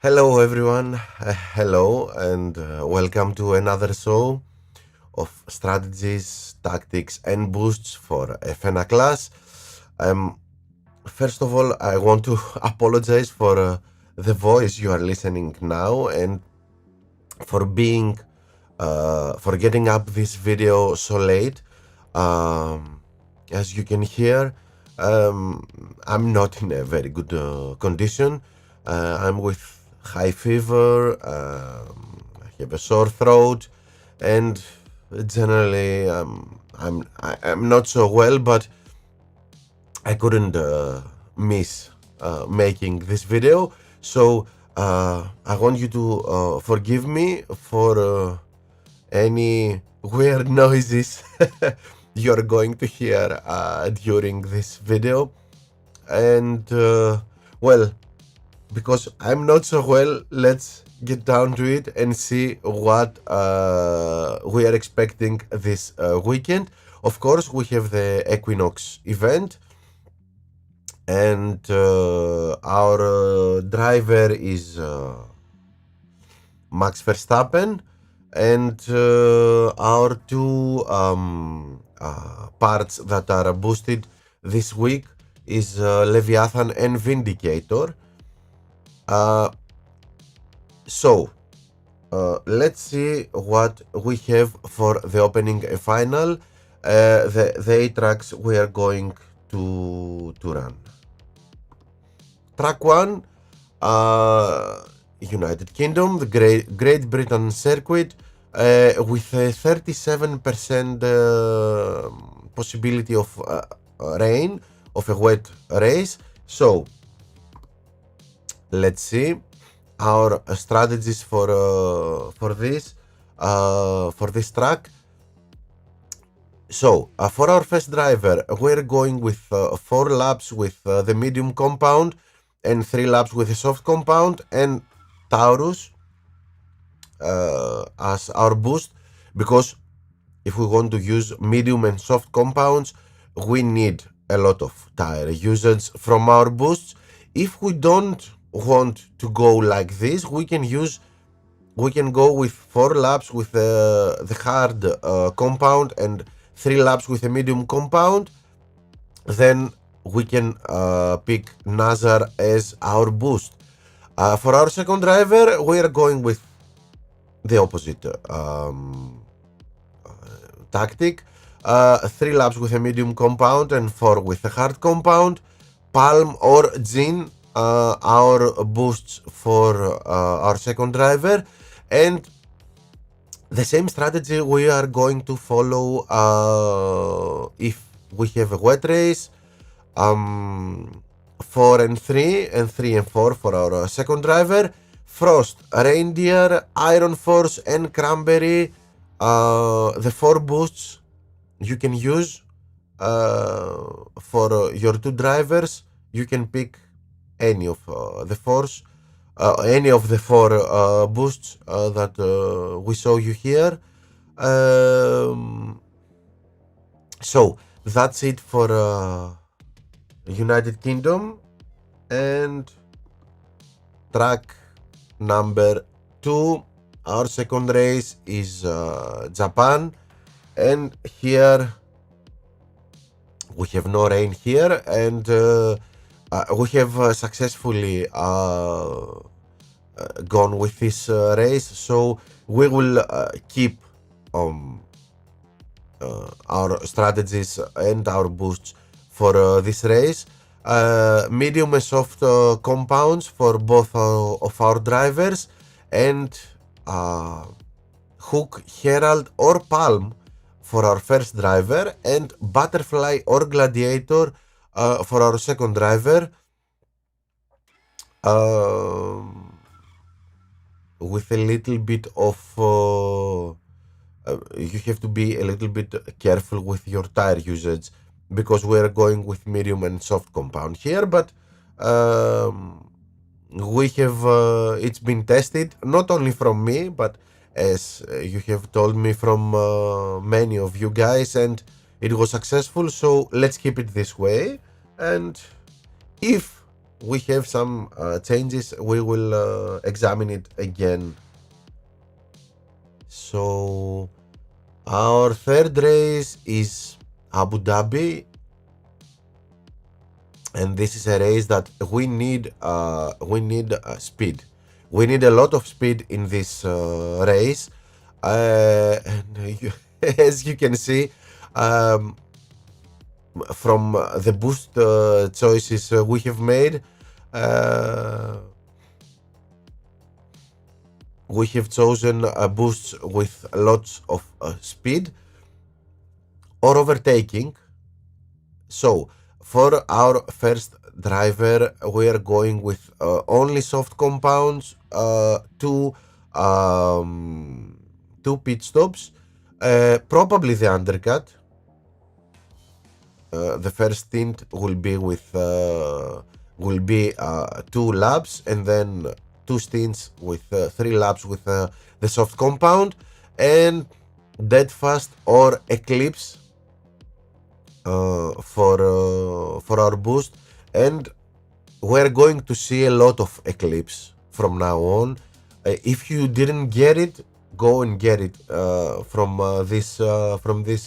Hello, everyone. Hello, and welcome to another show of strategies, tactics, and boosts for FNA class. Um, First of all, I want to apologize for the voice you are listening now and for being for getting up this video so late. As you can hear, I'm not in a very good condition. I'm with high fever, I have a sore throat, and generally I'm not so well, but I couldn't miss making this video. So I want you to forgive me for any weird noises you're going to hear during this video. And well, because I'm not so well, let's get down to it and see what we are expecting this weekend. Of course, we have the Equinox event, and our driver is Max Verstappen, and our two parts that are boosted this week is Leviathan and Vindicator. So let's see what we have for the opening final, the 8 tracks we are going to run. Track 1, United Kingdom, the Great Britain circuit, with a 37% possibility of rain, of a wet race. So let's see our strategies for this track. So for our first driver, we're going with 4 laps with the medium compound and 3 laps with a soft compound, and Taurus as our boost, because if we want to use medium and soft compounds, we need a lot of tire usage from our boosts. If we don't want to go like this, we can go with 4 laps with the hard compound and 3 laps with a medium compound. Then we can pick Nazar as our boost. For our second driver, we are going with the opposite tactic. 3 laps with a medium compound and 4 with a hard compound. Palm or Gin, our boosts for our second driver, and the same strategy we are going to follow if we have a wet race. 4 and 3 and 3 and 4 for our second driver. Frost, Reindeer, Iron Force, and Cranberry, the 4 boosts you can use for your 2 drivers. You can pick any of the 4 boosts that we show you here. So that's it for United Kingdom. And track number 2, our second race is Japan, and here we have no rain here, and we have successfully gone with this race, so we will keep our strategies and our boosts for this race. Medium and soft compounds for both of our drivers, and Hook, Herald, or Palm for our first driver, and Butterfly or Gladiator for our second driver, with a little bit of you have to be a little bit careful with your tire usage, because we're going with medium and soft compound here, but we have it's been tested not only from me, but as you have told me from many of you guys, and it was successful, so let's keep it this way. And if we have some changes. We will examine it again. So our third race is Abu Dhabi, and this is a race that we need speed. We need a lot of speed in this race, and as you can see, um, from the boost choices we have made, uh, we have chosen boosts with lots of speed or overtaking. So for our first driver, we are going with only soft compounds, um, two pit stops, probably the undercut. The first stint will be with 2 laps, and then 2 stints with 3 laps with the soft compound, and dead fast or eclipse for our boost. And we're going to see a lot of eclipse from now on. If you didn't get it, go and get it from this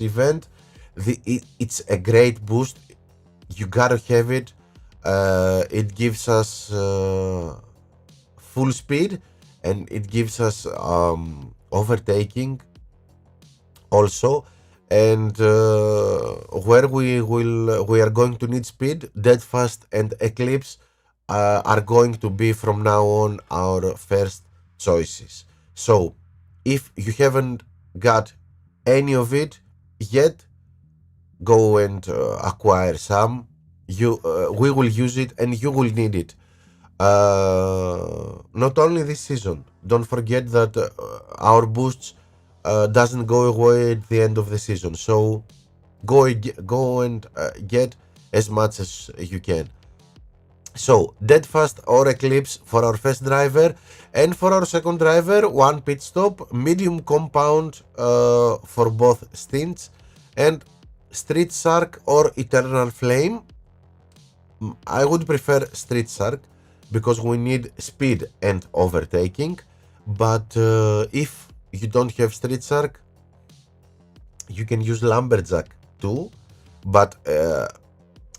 event. It's a great boost. You gotta have it. It gives us full speed, and it gives us overtaking also. And where we are going to need speed, dead fast and eclipse are going to be from now on our first choices. So if you haven't got any of it yet, go and acquire some. We will use it, and you will need it. Not only this season. Don't forget that our boosts doesn't go away at the end of the season. So go and get as much as you can. So dead fast or eclipse for our first driver, and for our second driver, 1 pit stop, medium compound for both stints, and street shark or eternal flame. I would prefer street shark because we need speed and overtaking. But if you don't have street shark, you can use lumberjack too, but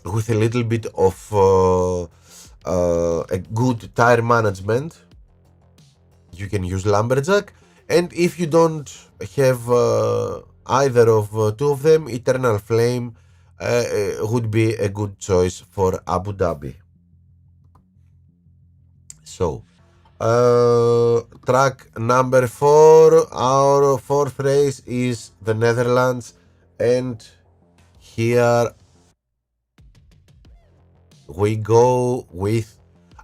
with a little bit of a good tire management, you can use lumberjack. And if you don't have either of two of them, eternal flame would be a good choice for Abu Dhabi. So track number 4, our fourth race is the Netherlands, and here we go with,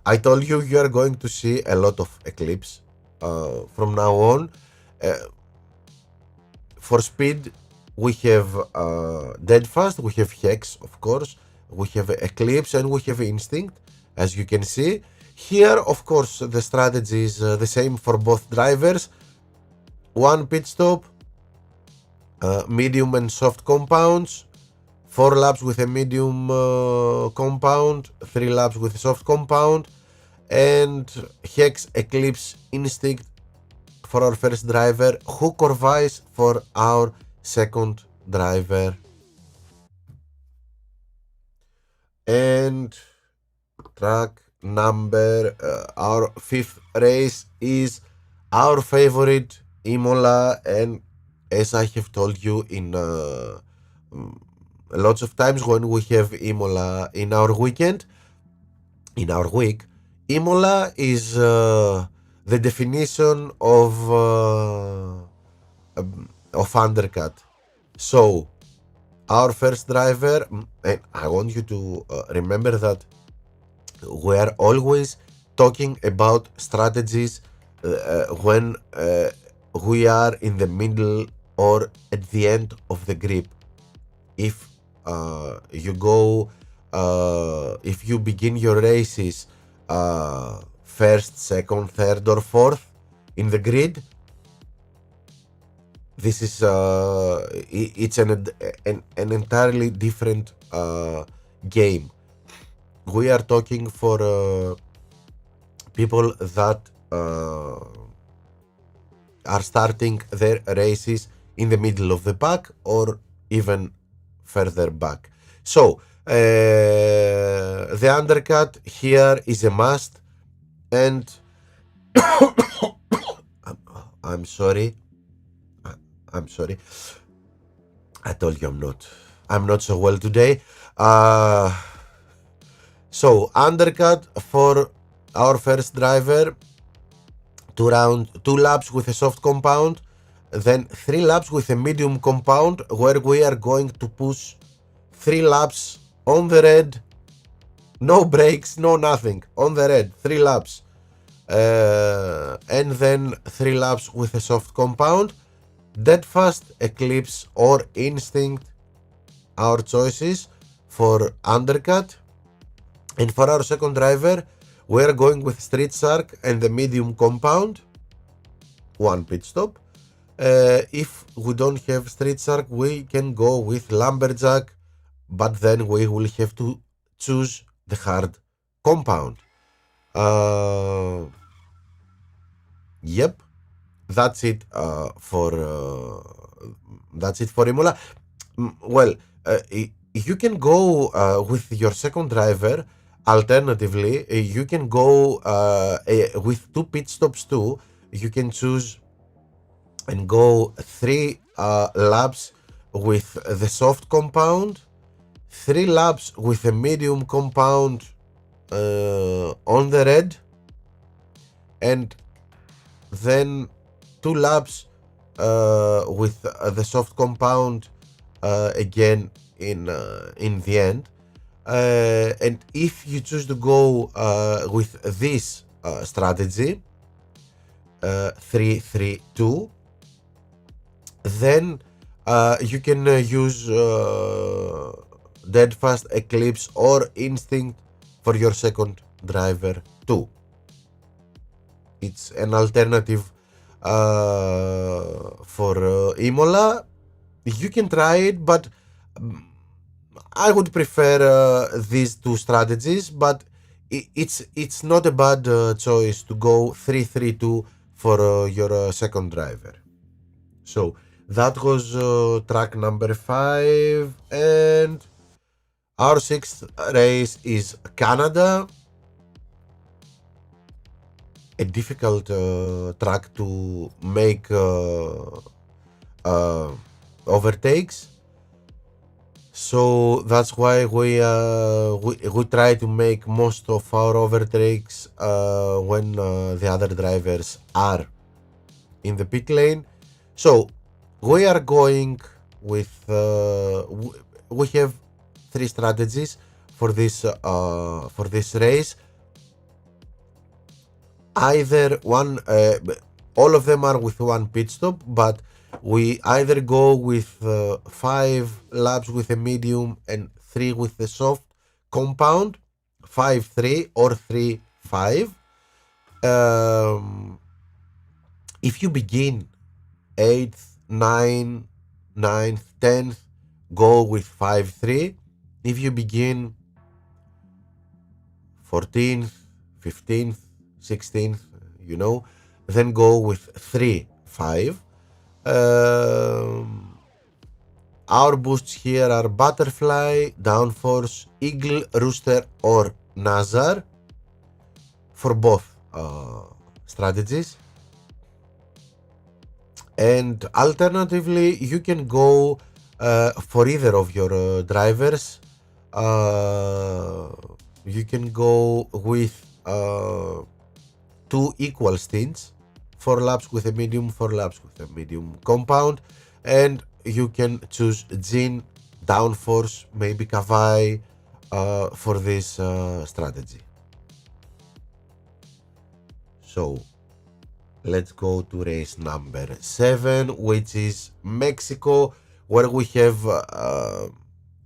I told you are going to see a lot of eclipse from now on. For speed, we have dead fast, we have hex, of course, we have eclipse, and we have instinct, as you can see. Here, of course, the strategy is the same for both drivers. 1 pit stop, medium and soft compounds, 4 laps with a medium compound, 3 laps with a soft compound, and hex, eclipse, instinct for our first driver, hook or vice for our second driver. And track number, our fifth race is our favorite, IMOLA. And as I have told you in lots of times when we have IMOLA in our weekend, in our week, IMOLA is the definition of undercut. So our first driver, and I want you to remember that we are always talking about strategies when we are in the middle or at the end of the grip. If if you begin your races first, second, third, or fourth in the grid, this is it's an entirely different game. we are talking for people that are starting their races in the middle of the pack or even further back. So the undercut here is a must, and I'm sorry. I'm sorry. I told you I'm not so well today. So undercut for our first driver, 2 laps with a soft compound, then 3 laps with a medium compound, where we are going to push 3 laps on the red, no brakes, no nothing, on the red, 3 laps, and then 3 laps with a soft compound. Dead fast, eclipse or instinct, our choices for undercut. And for our second driver, we are going with street shark and the medium compound, 1 pit stop. If we don't have street shark, we can go with lumberjack, but then we will have to choose the hard compound. Yep, that's it for IMOLA. Well, you can go with your second driver. Alternatively, you can go with 2 pit stops too. You can choose and go 3 laps with the soft compound, 3 laps with a medium compound on the red, and then 2 laps with the soft compound again in the end. And if you choose to go with this strategy, 3-3-2, then you can use dead fast, eclipse or instinct for your second driver too. It's an alternative for IMOLA. You can try it, but I would prefer these 2 strategies, but it's not a bad choice to go 3-3-2 for your second driver. So that was track number 5, and our 6th race is Canada. A difficult track to make overtakes. So that's why we try to make most of our overtakes when the other drivers are in the pit lane. So we are going with we have 3 strategies for this race. Either one, all of them are with 1 pit stop, but we either go with 5 laps with a medium and 3 with the soft compound, 5-3 or 3-5. If you begin 8th, 9th, 10th, go with 5-3. If you begin 14th, 15th, 16th, then go with 3-5. Our boosts here are butterfly, downforce, eagle, rooster or nazar for both strategies. And alternatively, you can go for either of your drivers. You can go with 2 equal stints, 4 laps with a medium, 4 laps with a medium compound, and you can choose Jin, downforce, maybe Kavai for this strategy. So let's go to race number 7, which is Mexico, where we have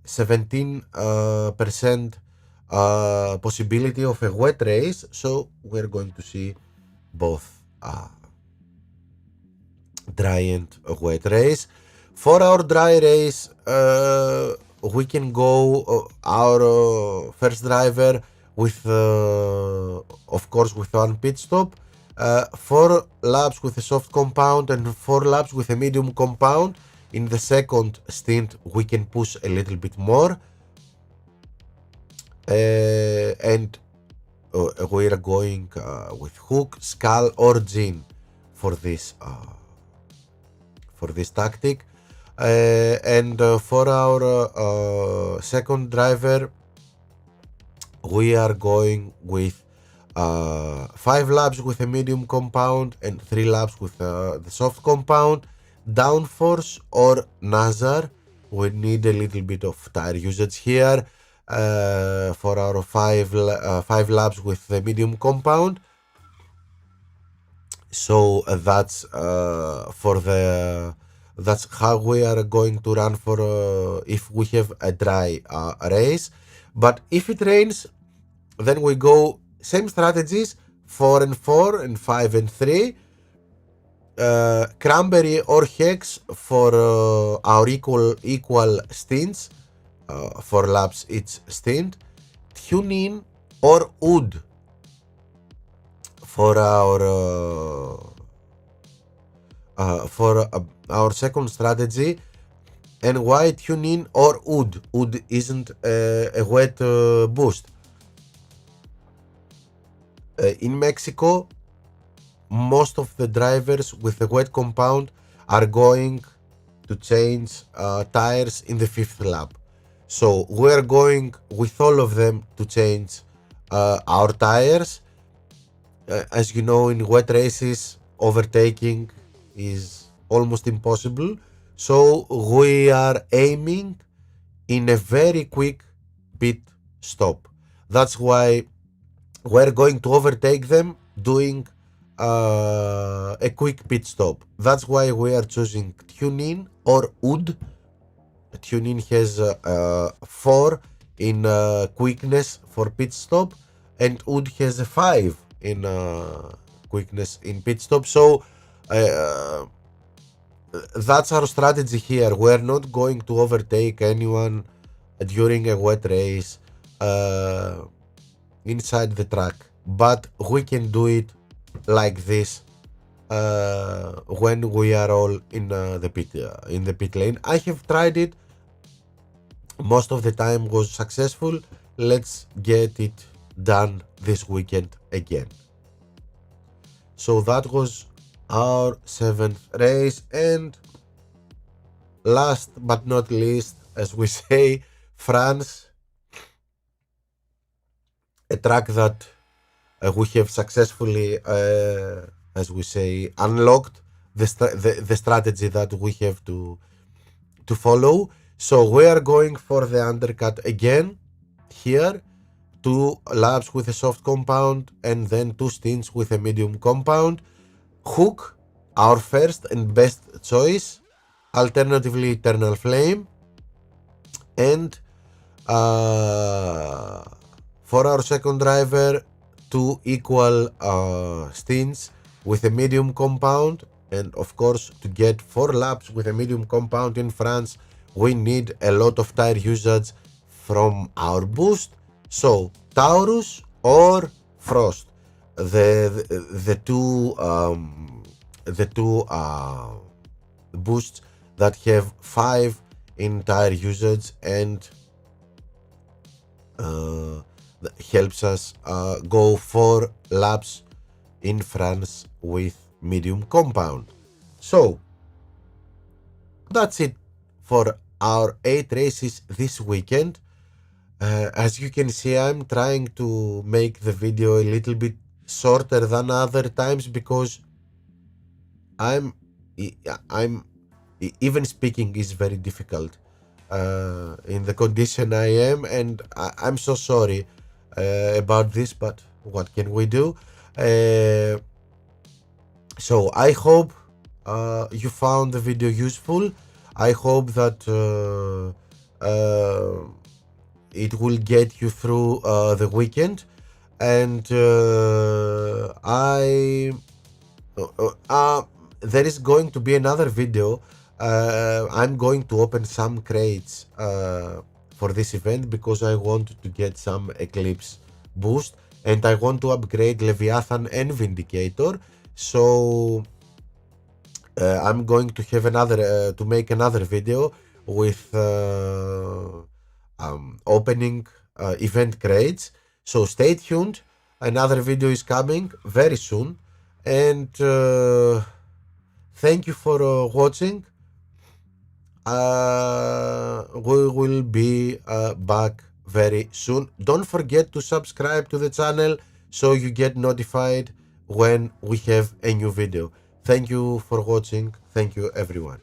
17% possibility of a wet race. So we're going to see both dry and wet race. For our dry race, we can go our first driver with of course with one pit stop, 4 laps with a soft compound and 4 laps with a medium compound. In the second stint we can push a little bit more, and we are going with hook, skull or gin for this tactic. And for our second driver, we are going with 5 laps with a medium compound and 3 laps with the soft compound. Downforce or Nazar, we need a little bit of tire usage here for our 5 laps with the medium compound. So that's that's how we are going to run for if we have a dry race. But if it rains, then we go same strategies, 4 and 4 and 5 and 3. Cranberry or Hex for our equal stints, 4 laps each stint. Tune in or Wood for our second strategy. And why tune in or Wood? Wood isn't a wet boost. In Mexico, most of the drivers with the wet compound are going to change tires in the 5th lap. So we're going with all of them to change our tires. As you know, in wet races, overtaking is almost impossible. So we are aiming in a very quick pit stop. That's why we're going to overtake them doing a quick pit stop. That's why we are choosing Tune In or Wood. Tune In has 4 in quickness for pit stop, and Wood has a 5 in quickness in pit stop. So that's our strategy here. We're not going to overtake anyone during a wet race inside the track, but we can do it like this when we are all in the pit lane. I have tried it. Most of the time was successful. Let's get it done this weekend again. So that was our 7th race, and last but not least, as we say, France, a track that we have successfully, as we say, unlocked the strategy that we have to follow. So we are going for the undercut again here, 2 laps with a soft compound and then 2 stints with a medium compound. Hook, our first and best choice, alternatively Eternal Flame, and for our second driver, 2 equal stints with a medium compound. And of course, to get 4 laps with a medium compound in France, we need a lot of tire usage from our boost. So Taurus or Frost, the two boosts that have 5 in tire usage and helps us go 4 laps in France with medium compound. So that's it for our 8 races this weekend. As you can see, I'm trying to make the video a little bit shorter than other times because I'm even speaking is very difficult in the condition I am, and I'm so sorry about this, but what can we do? So I hope you found the video useful. I hope that it will get you through the weekend, and there is going to be another video. I'm going to open some crates for this event because I want to get some Eclipse boost, and I want to upgrade Leviathan and Vindicator. So I'm going to have another to make another video with opening event crates. So stay tuned. Another video is coming very soon, and thank you for watching. We will be back very soon. Don't forget to subscribe to the channel so you get notified when we have a new video. Thank you for watching. Thank you, everyone.